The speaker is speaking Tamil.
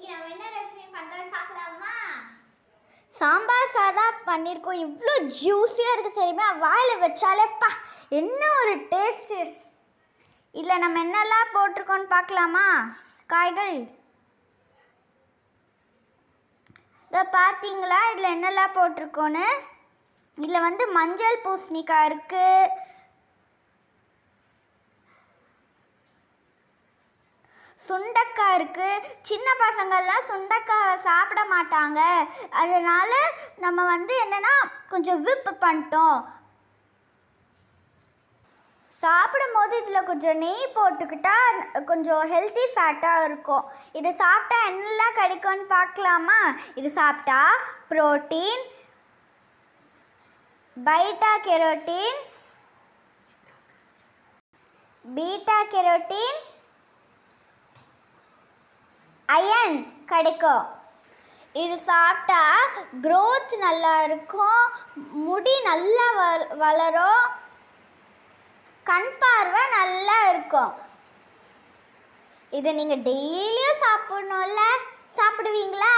இன்னைக்கு நம்ம என்ன ரெசிபி பண்ணலாம்னு பார்க்கலாமா? சாம்பார் சாதம் பண்ணியிருக்கோம். இவ்வளோ ஜூஸியாக இருக்குது தெரியுமா? வாயில் வச்சாலே என்ன ஒரு டேஸ்ட்டு. இதில் நம்ம என்னெல்லாம் போட்டிருக்கோன்னு பார்க்கலாமா? காய்கள் இதை பார்த்தீங்களா? இதில் என்னெல்லாம் போட்டிருக்கோன்னு. இதில் மஞ்சள் பூசணிக்காய் இருக்குது, சுண்டைக்காய் இருக்குது. சின்ன பசங்கள்லாம் சுண்டைக்காய் சாப்பிட மாட்டாங்க, அதனால் நம்ம என்னென்னா கொஞ்சம் விப்பு பண்ணிட்டோம். சாப்பிடும் போது இதில் கொஞ்சம் நெய் போட்டுக்கிட்டா கொஞ்சம் ஹெல்த்தி ஃபேட்டாக இருக்கும். இது சாப்பிட்டா என்னெல்லாம் கிடைக்கும்னு பார்க்கலாமா? இது சாப்பிட்டா ப்ரோட்டீன், பீட்டா கேரோட்டின், அயன் கிடைக்கும். இது சாப்பிட்டா க்ரோத் நல்லா இருக்கும், முடி நல்லா வளரும், கண் பார்வை நல்லா இருக்கும். இதை நீங்கள் டெய்லியும் சாப்பிடணும்ல? சாப்பிடுவீங்களா?